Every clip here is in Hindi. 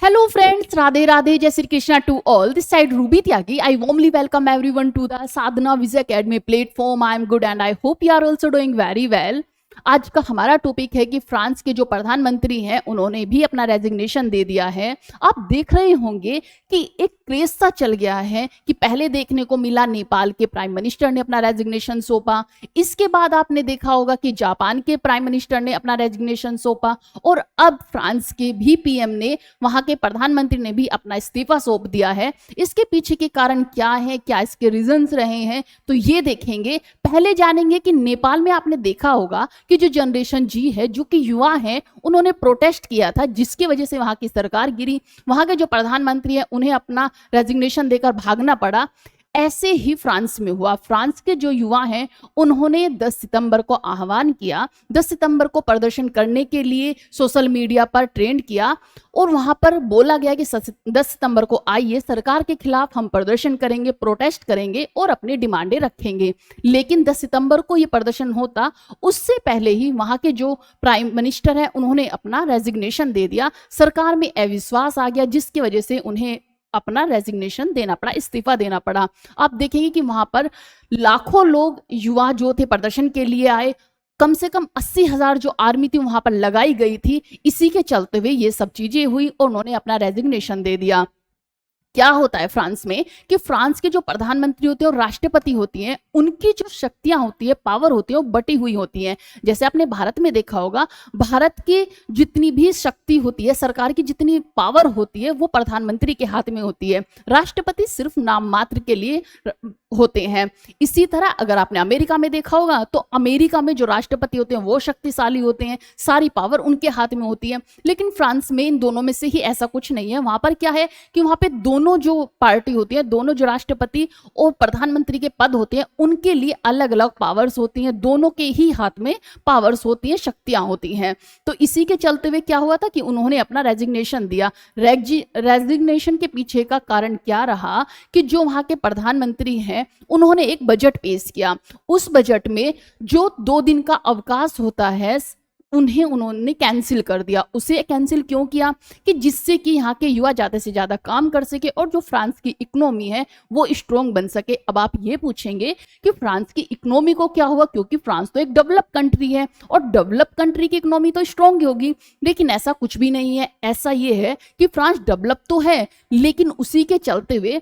Hello friends, Radhe Radhe, Jai Shri Krishna to all. This side Ruby Tyagi. I warmly welcome everyone to the Sadhana Vijay Academy platform. I am good and I hope you are also doing very well. आज का हमारा टॉपिक है कि फ्रांस के जो प्रधानमंत्री हैं उन्होंने भी अपना रेजिग्नेशन दे दिया है। आप देख रहे होंगे कि एक क्रेज सा चल गया है कि पहले देखने को मिला नेपाल के प्राइम मिनिस्टर ने अपना रेजिग्नेशन सौंपा, इसके बाद आपने देखा होगा कि जापान के प्राइम मिनिस्टर ने अपना रेजिग्नेशन सौंपा और अब फ्रांस के भी पीएम ने, वहां के प्रधानमंत्री ने भी अपना इस्तीफा सौंप दिया है। इसके पीछे के कारण क्या है, क्या इसके रीजंस रहे हैं, तो ये देखेंगे। पहले जानेंगे कि नेपाल में आपने देखा होगा कि जो जनरेशन जी है, जो कि युवा है, उन्होंने प्रोटेस्ट किया था जिसकी वजह से वहां की सरकार गिरी। वहां के जो प्रधानमंत्री है उन्हें अपना रेजिग्नेशन देकर भागना पड़ा। ऐसे ही फ्रांस में हुआ। फ्रांस के जो युवा हैं उन्होंने 10 सितंबर को आह्वान किया, 10 सितंबर को प्रदर्शन करने के लिए सोशल मीडिया पर ट्रेंड किया और वहां पर बोला गया कि 10 सितंबर को आइए, सरकार के खिलाफ हम प्रदर्शन करेंगे, प्रोटेस्ट करेंगे और अपनी डिमांडें रखेंगे। लेकिन 10 सितंबर को ये प्रदर्शन होता, उससे पहले ही वहां के जो प्राइम मिनिस्टर है उन्होंने अपना रेजिग्नेशन दे दिया। सरकार में अविश्वास आ गया जिसकी वजह से उन्हें अपना रेजिग्नेशन देना पड़ा, इस्तीफा देना पड़ा। आप देखेंगे कि वहां पर लाखों लोग, युवा जो थे, प्रदर्शन के लिए आए। कम से कम 80,000 जो आर्मी थी वहां पर लगाई गई थी। इसी के चलते हुए ये सब चीजें हुई और उन्होंने अपना रेजिग्नेशन दे दिया। क्या होता है फ्रांस में कि फ्रांस के जो प्रधानमंत्री होते हैं और राष्ट्रपति होती हैं, उनकी जो शक्तियां होती है, पावर होती है, वो बटी हुई होती हैं। जैसे आपने भारत में देखा होगा, भारत की जितनी भी शक्ति होती है, सरकार की जितनी पावर होती है, वो प्रधानमंत्री के हाथ में होती है। राष्ट्रपति सिर्फ नाम मात्र के लिए होते हैं। इसी तरह अगर आपने अमेरिका में देखा होगा तो अमेरिका में जो राष्ट्रपति होते हैं वो शक्तिशाली होते हैं, सारी पावर उनके हाथ में होती है। लेकिन फ्रांस में इन दोनों में से ही ऐसा कुछ नहीं है। वहां पर क्या है कि वहां पे दोनों जो पार्टी होती है, दोनों जो राष्ट्रपति और प्रधानमंत्री के पद होते हैं, उनके लिए अलग अलग पावर्स होती हैं। दोनों के ही हाथ में पावर्स होती हैं, शक्तियां होती हैं। तो इसी के चलते हुए क्या हुआ था कि उन्होंने अपना रेजिग्नेशन दिया। रेजिग्नेशन के पीछे का कारण क्या रहा कि जो वहां के प्रधानमंत्री हैं उन्होंने एक बजट पेश किया। उस बजट में जो 2 दिन का अवकाश होता है उन्होंने कैंसिल कर दिया। उसे कैंसिल क्यों किया कि जिससे कि यहाँ के युवा ज़्यादा से ज़्यादा काम कर सके और जो फ्रांस की इकोनॉमी है वो स्ट्रॉन्ग बन सके। अब आप ये पूछेंगे कि फ्रांस की इकोनॉमी को क्या हुआ, क्योंकि फ्रांस तो एक डेवलप कंट्री है और डेवलप कंट्री की इकोनॉमी तो स्ट्रॉन्ग होगी। लेकिन ऐसा कुछ भी नहीं है। ऐसा ये है कि फ्रांस डेवलप तो है, लेकिन उसी के चलते हुए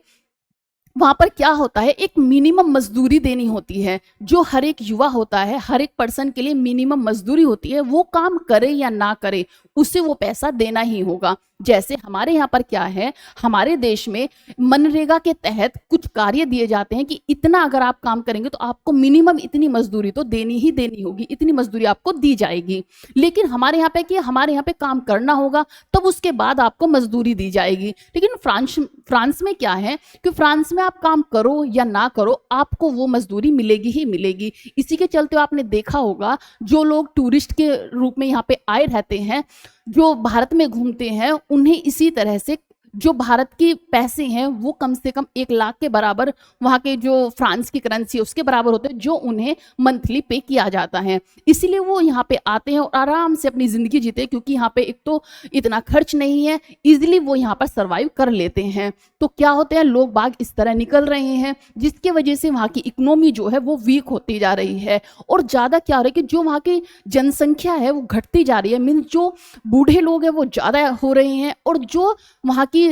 वहां पर क्या होता है, एक मिनिमम मजदूरी देनी होती है। जो हर एक युवा होता है, हर एक पर्सन के लिए मिनिमम मजदूरी होती है। वो काम करे या ना करे, उसे वो पैसा देना ही होगा। जैसे हमारे यहाँ पर क्या है, हमारे देश में मनरेगा के तहत कुछ कार्य दिए जाते हैं कि इतना अगर आप काम करेंगे तो आपको मिनिमम इतनी मजदूरी तो देनी ही देनी होगी, इतनी मजदूरी आपको दी जाएगी। लेकिन हमारे यहाँ पे कि हमारे यहाँ पे काम करना होगा तब उसके बाद आपको मजदूरी दी जाएगी। लेकिन फ्रांस में क्या है कि फ्रांस में आप काम करो या ना करो, आपको वो मजदूरी मिलेगी ही मिलेगी। इसी के चलते आपने देखा होगा जो लोग टूरिस्ट के रूप में यहाँ पे आए रहते हैं, जो भारत में घूमते हैं, उन्हें इसी तरह से जो भारत के पैसे हैं वो कम से कम 1 लाख के बराबर, वहाँ के जो फ्रांस की करेंसी है उसके बराबर होते हैं, जो उन्हें मंथली पे किया जाता है। इसीलिए वो यहाँ पे आते हैं और आराम से अपनी ज़िंदगी जीते हैं, क्योंकि यहाँ पे एक तो इतना खर्च नहीं है, इजीली वो यहाँ पर सर्वाइव कर लेते हैं। तो क्या होते हैं, लोग बाग इस तरह निकल रहे हैं जिसकी वजह से वहाँ की इकोनॉमी जो है वो वीक होती जा रही है। और ज़्यादा क्या हो रहा है कि जो वहाँ की जनसंख्या है वो घटती जा रही है। मीन्स जो बूढ़े लोग हैं वो ज़्यादा हो रहे हैं और जो वहाँ की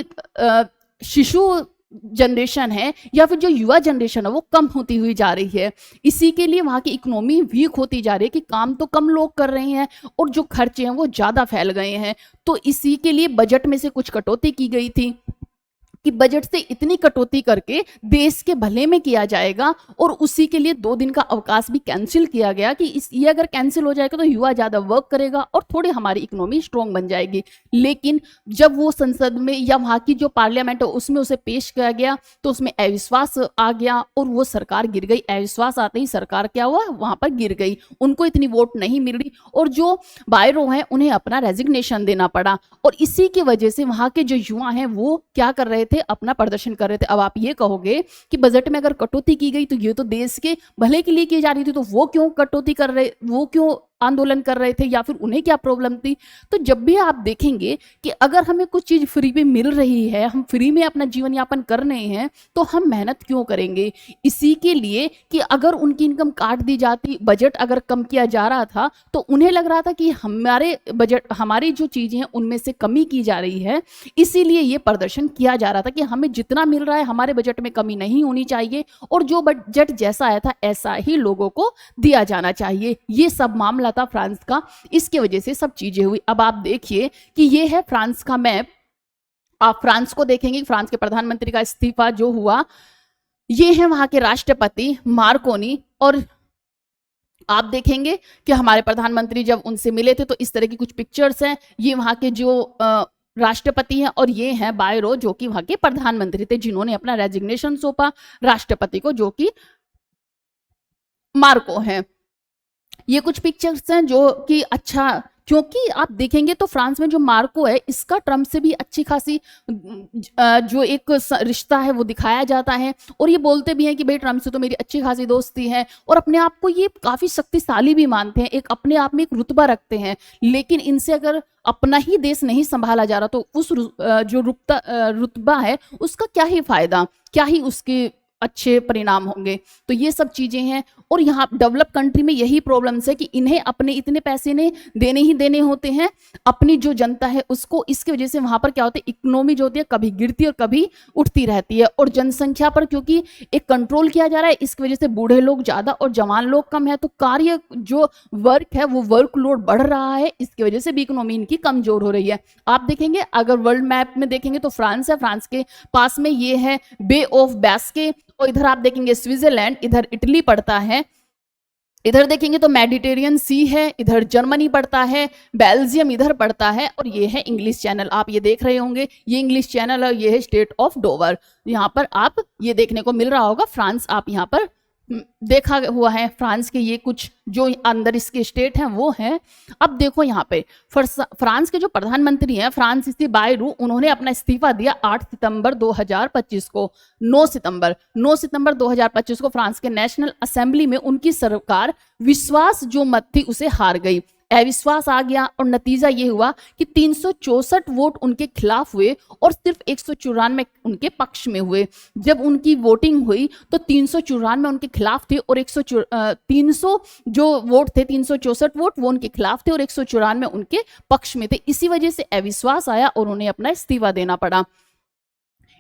शिशु जनरेशन है या फिर जो युवा जनरेशन है वो कम होती हुई जा रही है। इसी के लिए वहाँ की इकोनॉमी वीक होती जा रही है कि काम तो कम लोग कर रहे हैं और जो खर्चे हैं वो ज़्यादा फैल गए हैं। तो इसी के लिए बजट में से कुछ कटौती की गई थी कि बजट से इतनी कटौती करके देश के भले में किया जाएगा और उसी के लिए 2 दिन का अवकाश भी कैंसिल किया गया कि ये अगर कैंसिल हो जाएगा तो युवा ज़्यादा वर्क करेगा और थोड़ी हमारी इकोनॉमी स्ट्रॉन्ग बन जाएगी। लेकिन जब वो संसद में या वहाँ की जो पार्लियामेंट है उसमें उसे पेश किया गया तो उसमें अविश्वास आ गया और वो सरकार गिर गई। अविश्वास आते ही सरकार क्या हुआ, वहाँ पर गिर गई, उनको इतनी वोट नहीं मिल रही और जो बायरो हैं उन्हें अपना रेजिग्नेशन देना पड़ा। और इसी की वजह से वहाँ के जो युवा हैं वो क्या कर रहे थे, अपना प्रदर्शन कर रहे थे। अब आप ये कहोगे कि बजट में अगर कटौती की गई तो ये तो देश के भले के लिए की जा रही थी, तो वो क्यों कटौती कर रहे, वो क्यों आंदोलन कर रहे थे या फिर उन्हें क्या प्रॉब्लम थी। तो जब भी आप देखेंगे कि अगर हमें कुछ चीज़ फ्री में मिल रही है, हम फ्री में अपना जीवन यापन कर रहे हैं, तो हम मेहनत क्यों करेंगे? इसी के लिए कि अगर उनकी इनकम काट दी जाती, बजट अगर कम किया जा रहा था, तो उन्हें लग रहा था कि हमारे बजट, हमारी जो चीज़ें हैं उनमें से कमी की जा रही है, इसीलिए ये प्रदर्शन किया जा रहा था कि हमें जितना मिल रहा है हमारे बजट में कमी नहीं होनी चाहिए और जो बजट जैसा आया था ऐसा ही लोगों को दिया जाना चाहिए। ये सब मामला था फ्रांस का, इसकी वजह से सब चीजें हुई। अब आप देखिए कि ये है फ्रांस का मैप। आप फ्रांस को देखेंगे, फ्रांस के प्रधानमंत्री का इस्तीफा जो हुआ, ये है वहां के राष्ट्रपति मार्कोनी, और आप देखेंगे कि हमारे प्रधानमंत्री जब उनसे मिले थे तो इस तरह की कुछ पिक्चर्स हैं। ये वहां के जो राष्ट्रपति हैं और ये हैं बायरो जो कि वहां के प्रधानमंत्री थे जिन्होंने अपना रेजिग्नेशन सौंपा राष्ट्रपति को, जो कि मार्को हैं। ये कुछ पिक्चर्स हैं जो कि अच्छा, क्योंकि आप देखेंगे तो फ्रांस में जो मार्को है इसका ट्रम्प से भी अच्छी खासी जो एक रिश्ता है वो दिखाया जाता है, और ये बोलते भी हैं कि भाई ट्रम्प से तो मेरी अच्छी खासी दोस्ती है, और अपने आप को ये काफी शक्तिशाली भी मानते हैं, एक अपने आप में एक रुतबा रखते हैं। लेकिन इनसे अगर अपना ही देश नहीं संभाला जा रहा तो उस जो रुतबा है उसका क्या ही फायदा, क्या ही उसके अच्छे परिणाम होंगे। तो ये सब चीजें हैं, और यहाँ डेवलप कंट्री में यही प्रॉब्लम्स है कि इन्हें अपने इतने पैसे ने देने ही देने होते हैं अपनी जो जनता है उसको। इसकी वजह से वहां पर क्या होता है, इकोनॉमी जो होती है कभी गिरती है और कभी उठती रहती है, और जनसंख्या पर क्योंकि एक कंट्रोल किया जा रहा है, इसकी वजह से बूढ़े लोग ज्यादा और जवान लोग कम है, तो कार्य जो वर्क है वो वर्कलोड बढ़ रहा है, इसकी वजह से भी इकोनॉमी इनकी कमजोर हो रही है। आप देखेंगे अगर वर्ल्ड मैप में देखेंगे तो फ्रांस है, फ्रांस के पास में ये है बे ऑफ बैस्के, और इधर आप देखेंगे स्विट्जरलैंड, इधर इटली पड़ता है, इधर देखेंगे तो मेडिटेरियन सी है, इधर जर्मनी पड़ता है, बेल्जियम इधर पड़ता है, और ये है इंग्लिश चैनल। आप ये देख रहे होंगे, ये इंग्लिश चैनल है, ये है स्टेट ऑफ डोवर। यहाँ पर आप ये देखने को मिल रहा होगा फ्रांस, आप यहाँ पर देखा हुआ है फ्रांस के ये कुछ जो अंदर इसके स्टेट हैं वो हैं। अब देखो यहाँ पे फ्रांस के जो प्रधानमंत्री हैं फ्रांसीसी बायरू, उन्होंने अपना इस्तीफा दिया 8 सितंबर 2025 को। 9 सितंबर 2025 को फ्रांस के नेशनल असेंबली में उनकी सरकार विश्वास जो मत थी उसे हार गई, अविश्वास आ गया, और नतीजा ये हुआ कि 364 वोट उनके खिलाफ हुए और सिर्फ 194 उनके पक्ष में हुए। जब उनकी वोटिंग हुई तो 394 उनके खिलाफ थे और 300 जो वोट थे, 364 वोट वो उनके खिलाफ थे और 194 उनके पक्ष में थे। इसी वजह से अविश्वास आया और उन्हें अपना इस्तीफा देना पड़ा।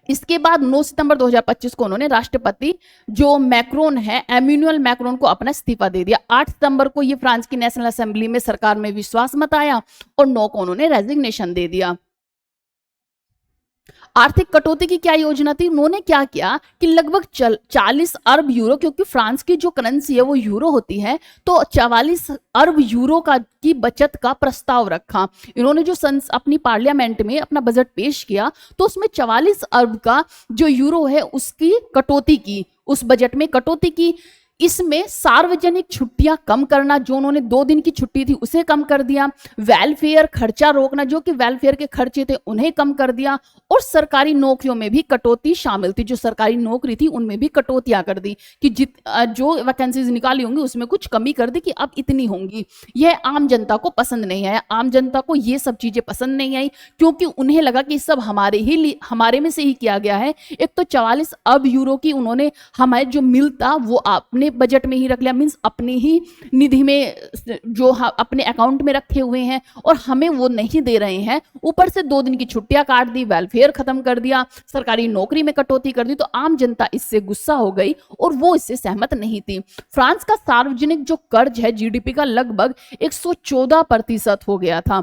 इसके बाद 9 सितंबर 2025 को उन्होंने राष्ट्रपति जो मैक्रोन है, एम्यूनुअल मैक्रोन को अपना इस्तीफा दे दिया। 8 सितंबर को ये फ्रांस की नेशनल असेंबली में सरकार में विश्वास मत आया और 9 को उन्होंने रेजिग्नेशन दे दिया। आर्थिक कटौती की क्या योजना थी? उन्होंने क्या किया कि लगभग 40 अरब यूरो, क्योंकि फ्रांस की जो करेंसी है वो यूरो होती है, तो 44 अरब यूरो की बचत का प्रस्ताव रखा। इन्होंने जो अपनी पार्लियामेंट में अपना बजट पेश किया तो उसमें 44 अरब का जो यूरो है उसकी कटौती की, उस बजट में कटौती की। इसमें सार्वजनिक छुट्टियां कम करना, जो उन्होंने 2 दिन की छुट्टी थी उसे कम कर दिया, वेलफेयर खर्चा रोकना, जो कि वेलफेयर के खर्चे थे उन्हें कम कर दिया, और सरकारी नौकरियों में भी कटौती शामिल थी। जो सरकारी नौकरी थी उनमें भी कटौतियां कर दी कि जो वैकेंसीज निकाली होंगी उसमें कुछ कमी कर दी कि अब इतनी होंगी। यह आम जनता को पसंद नहीं आया, आम जनता को ये सब चीजें पसंद नहीं आई, क्योंकि उन्हें लगा कि सब हमारे में से ही किया गया है। एक तो 44 अरब यूरो की उन्होंने हमारे जो मिलता वो आपने बजट में ही रख लिया, मींस अपने ही निधि में जो अपने अकाउंट में रखे हुए हैं, और हमें वो नहीं दे रहे हैं। ऊपर से 2 दिन की छुट्टियां काट दी, वेलफेयर खत्म कर दिया, सरकारी नौकरी में कटौती कर दी, तो आम जनता इससे गुस्सा हो गई और वो इससे सहमत नहीं थी। फ्रांस का सार्वजनिक जो कर्ज है जीडीपी का लगभग 114% हो गया था।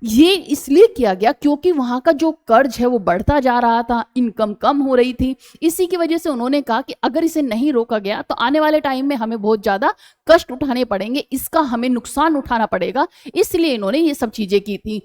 ये इसलिए किया गया क्योंकि वहां का जो कर्ज है वो बढ़ता जा रहा था, इनकम कम हो रही थी। इसी की वजह से उन्होंने कहा कि अगर इसे नहीं रोका गया तो आने वाले टाइम में हमें बहुत ज्यादा कष्ट उठाने पड़ेंगे, इसका हमें नुकसान उठाना पड़ेगा, इसलिए इन्होंने ये सब चीजें की थी।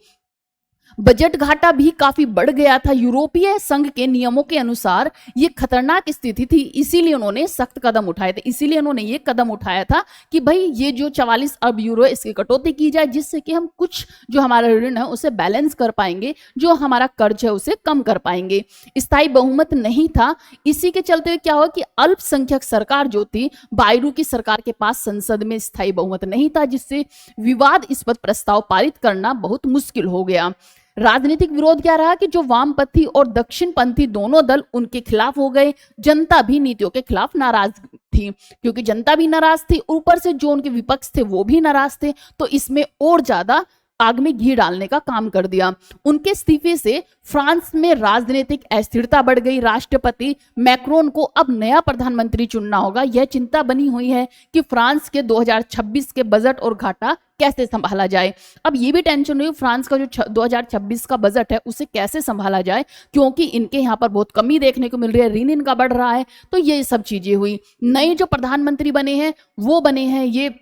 बजट घाटा भी काफी बढ़ गया था। यूरोपीय संघ के नियमों के अनुसार ये खतरनाक स्थिति थी, इसीलिए उन्होंने सख्त कदम उठाए थे। इसीलिए उन्होंने ये कदम उठाया था कि भाई ये जो 44 अरब यूरो है इसकी कटौती की जाए, जिससे कि हम कुछ जो हमारा ऋण है उसे बैलेंस कर पाएंगे, जो हमारा कर्ज है उसे कम कर पाएंगे। स्थायी बहुमत नहीं था, इसी के चलते हुए क्या हुआ कि अल्पसंख्यक सरकार जो थी, बायरू की सरकार के पास संसद में स्थायी बहुमत नहीं था, जिससे विवादास्पद प्रस्ताव पारित करना बहुत मुश्किल हो गया। राजनीतिक विरोध क्या रहा कि जो वामपंथी और दक्षिणपंथी दोनों दल उनके खिलाफ हो गए। जनता भी नीतियों के खिलाफ नाराज थी, क्योंकि जनता भी नाराज थी, ऊपर से जो उनके विपक्ष थे वो भी नाराज थे, तो इसमें और ज्यादा आग में घी डालने का काम कर दिया। उनके इस्तीफे से फ्रांस में राजनीतिक अस्थिरता बढ़ गई। राष्ट्रपति मैक्रोन को अब नया प्रधानमंत्री चुनना होगा। यह चिंता बनी हुई है कि फ्रांस के 2026 के बजट और घाटा कैसे संभाला जाए। अब ये भी टेंशन हुई फ्रांस का जो 2026 का बजट है उसे कैसे संभाला जाए, क्योंकि इनके यहाँ पर बहुत कमी देखने को मिल रही है, ऋण इनका बढ़ रहा है। तो ये सब चीजें हुई। नए जो प्रधानमंत्री बने हैं वो बने हैं, ये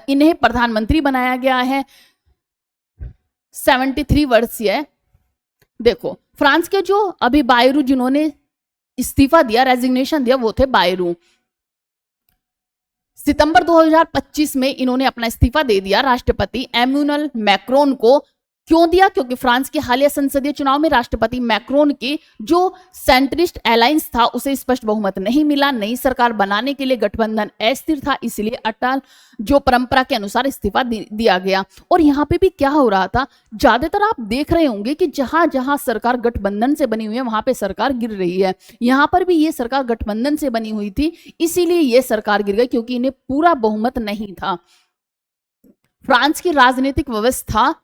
इन्हें प्रधानमंत्री बनाया गया है। 73 वर्षीय, देखो फ्रांस के जो अभी बायरू जिन्होंने इस्तीफा दिया, रेजिग्नेशन दिया, वो थे बायरू। सितंबर 2025 में इन्होंने अपना इस्तीफा दे दिया राष्ट्रपति एम्मानुएल मैक्रोन को। क्यों दिया? क्योंकि फ्रांस के हालिया संसदीय चुनाव में राष्ट्रपति मैक्रोन के जो सेंट्रिस्ट अलायंस था उसे स्पष्ट बहुमत नहीं मिला। नई सरकार बनाने के लिए गठबंधन अस्थिर था, इसलिए अटल जो परंपरा के अनुसार इस्तीफा दिया गया। और यहाँ पे भी क्या हो रहा था, ज्यादातर आप देख रहे होंगे कि जहां जहां सरकार गठबंधन से बनी हुई है वहां पे सरकार गिर रही है। यहाँ पर भी ये सरकार गठबंधन से बनी हुई थी, इसीलिए ये सरकार गिर गई, क्योंकि इन्हें पूरा बहुमत नहीं था। फ्रांस की राजनीतिक व्यवस्था,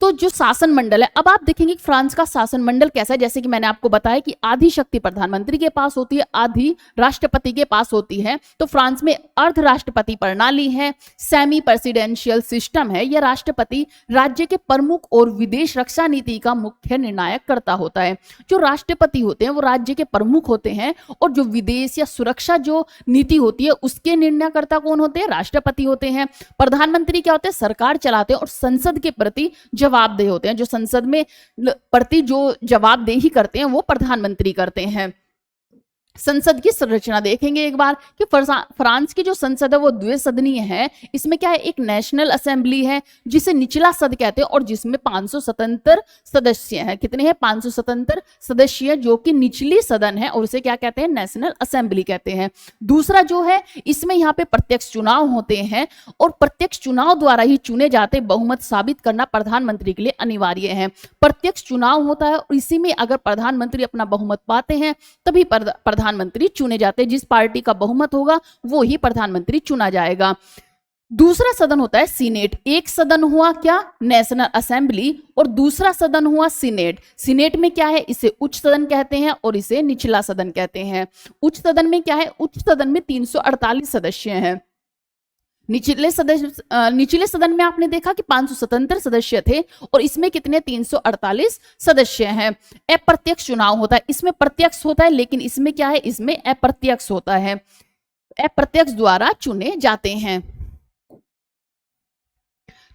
तो जो शासन मंडल है, अब आप देखेंगे कि फ्रांस का शासन मंडल कैसा है। जैसे कि मैंने आपको बताया कि आधी शक्ति प्रधानमंत्री के पास होती है, आधी राष्ट्रपति के पास होती है। तो फ्रांस में अर्ध राष्ट्रपति प्रणाली है, सेमी प्रेसिडेंशियल सिस्टम है। यह राष्ट्रपति राज्य के प्रमुख और विदेश रक्षा नीति का मुख्य निर्णायक कर्ता होता है। जो राष्ट्रपति होते हैं वो राज्य के प्रमुख होते हैं, और जो विदेश या सुरक्षा जो नीति होती है उसके निर्णयकर्ता कौन होते हैं? राष्ट्रपति होते हैं। प्रधानमंत्री क्या होते हैं? सरकार चलाते हैं और संसद के प्रति जवाबदेह होते हैं। जो संसद में प्रति जो जवाबदेही करते हैं वो प्रधानमंत्री करते हैं। संसद की संरचना देखेंगे एक बार कि फ्रांस की जो संसद है वो द्विसदनीय है। इसमें क्या है, एक नेशनल असेंबली है जिसे निचला सदन कहते हैं, और जिसमें 577 सदस्य हैं। कितने हैं? 577 सदस्य, जो कि निचली सदन है, और उसे क्या कहते हैं? नेशनल असेंबली कहते हैं। दूसरा जो है, इसमें यहाँ पे प्रत्यक्ष चुनाव होते हैं, और प्रत्यक्ष चुनाव द्वारा ही चुने जाते बहुमत साबित करना प्रधानमंत्री के लिए अनिवार्य है। प्रत्यक्ष चुनाव होता है और इसी में अगर प्रधानमंत्री अपना बहुमत पाते हैं तभी प्रधानमंत्री चुने जाते हैं। जिस पार्टी का बहुमत होगा वो ही प्रधानमंत्री चुना जाएगा। दूसरा सदन होता है सीनेट। एक सदन हुआ क्या? नेशनल असेंबली, और दूसरा सदन हुआ सीनेट। सीनेट में क्या है? इसे उच्च सदन कहते हैं और इसे निचला सदन कहते हैं। उच्च सदन में क्या है? उच्च सदन में 348 सदस्य हैं। निचले सदन में आपने देखा कि 577 सदस्य थे, और इसमें कितने? 348 सदस्य हैं। अप्रत्यक्ष चुनाव होता है। इसमें प्रत्यक्ष होता है, लेकिन इसमें क्या है? इसमें अप्रत्यक्ष होता है। अप्रत्यक्ष द्वारा चुने जाते हैं।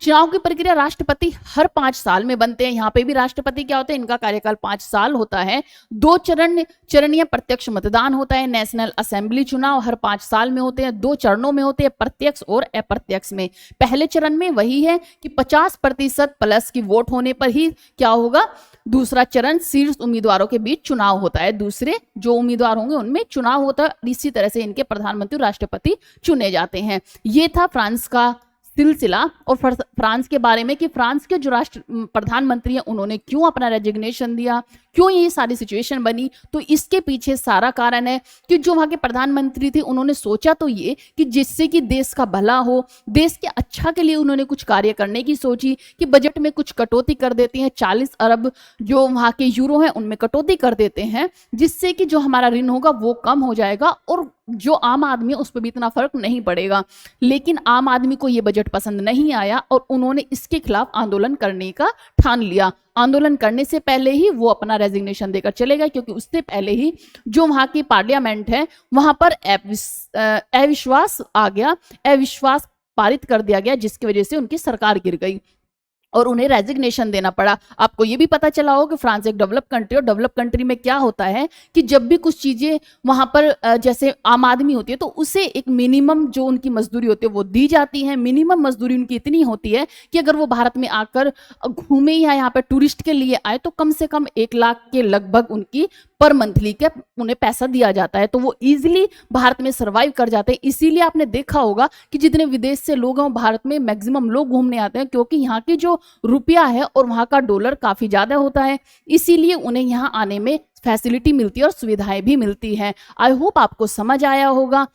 चुनाव की प्रक्रिया, राष्ट्रपति हर 5 साल में बनते हैं। यहाँ पे भी राष्ट्रपति क्या होते हैं? इनका कार्यकाल 5 साल होता है। 2 चरणीय प्रत्यक्ष मतदान होता है। नेशनल असेंबली चुनाव हर 5 साल में होते हैं। 2 चरणों में होते हैं, प्रत्यक्ष और अप्रत्यक्ष में। पहले चरण में वही है कि 50% प्लस की वोट होने पर ही क्या होगा? दूसरा चरण शीर्ष उम्मीदवारों के बीच चुनाव होता है। दूसरे जो उम्मीदवार होंगे उनमें चुनाव होता है। इसी तरह से इनके प्रधानमंत्री राष्ट्रपति चुने जाते हैं। ये था फ्रांस का सिलसिला, और फ्रांस के बारे में कि फ्रांस के जो प्रधानमंत्री हैं उन्होंने क्यों अपना रेजिग्नेशन दिया, क्यों ये सारी सिचुएशन बनी। तो इसके पीछे सारा कारण है कि जो वहां के प्रधानमंत्री थे उन्होंने सोचा तो ये कि जिससे कि देश का भला हो, देश के अच्छा के लिए उन्होंने कुछ कार्य करने की सोची कि बजट में कुछ कटौती कर देते हैं। 40 अरब जो वहां के यूरो हैं उनमें कटौती कर देते हैं, जिससे कि जो हमारा ऋण होगा वो कम हो जाएगा और जो आम आदमी है उस पर भी इतना फर्क नहीं पड़ेगा। लेकिन आम आदमी को ये बजट पसंद नहीं आया और उन्होंने इसके खिलाफ आंदोलन करने का ठान लिया। आंदोलन करने से पहले ही वो अपना रेजिग्नेशन देकर चले गए, क्योंकि उससे पहले ही जो वहां की पार्लियामेंट है वहां पर अविश्वास आ गया, अविश्वास पारित कर दिया गया, जिसकी वजह से उनकी सरकार गिर गई। और उन्हें रेजिग्नेशन देना पड़ा। आपको ये भी पता चला हो कि फ्रांस एक डेवलप कंट्री, और डेवलप कंट्री में क्या होता है कि जब भी कुछ चीज़ें वहाँ पर जैसे आम आदमी होती है तो उसे एक मिनिमम जो उनकी मजदूरी होती है वो दी जाती है। मिनिमम मजदूरी उनकी इतनी होती है कि अगर वो भारत में आकर घूमे या यहाँ पर टूरिस्ट के लिए आए तो कम से कम 1 लाख के लगभग उनकी पर मंथली के उन्हें पैसा दिया जाता है, तो वो इजीली भारत में सर्वाइव कर जाते हैं। इसीलिए आपने देखा होगा कि जितने विदेश से लोग हैं भारत में मैक्सिमम लोग घूमने आते हैं, क्योंकि यहाँ की जो रुपया है और वहाँ का डॉलर काफ़ी ज़्यादा होता है, इसीलिए उन्हें यहाँ आने में फैसिलिटी मिलती है और सुविधाएं भी मिलती हैं। आई होप आपको समझ आया होगा।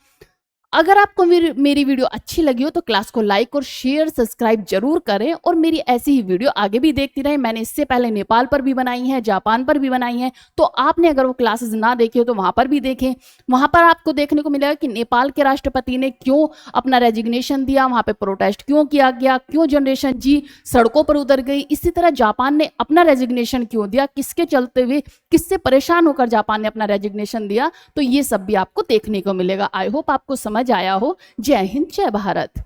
अगर आपको मेरी वीडियो अच्छी लगी हो तो क्लास को लाइक और शेयर सब्सक्राइब जरूर करें, और मेरी ऐसी ही वीडियो आगे भी देखती रहें। मैंने इससे पहले नेपाल पर भी बनाई है, जापान पर भी बनाई है, तो आपने अगर वो क्लासेस ना देखी हो तो वहाँ पर भी देखें। वहाँ पर आपको देखने को मिलेगा कि नेपाल के राष्ट्रपति ने क्यों अपना रेजिग्नेशन दिया, वहाँ पे प्रोटेस्ट क्यों किया गया, क्यों जनरेशन जी सड़कों पर उतर गई। इसी तरह जापान ने अपना रेजिग्नेशन क्यों दिया, किसके चलते हुए, किससे परेशान होकर जापान ने अपना रेजिग्नेशन दिया, तो ये सब भी आपको देखने को मिलेगा। आई होप आपको समझ आया हो। जय हिंद, जय भारत।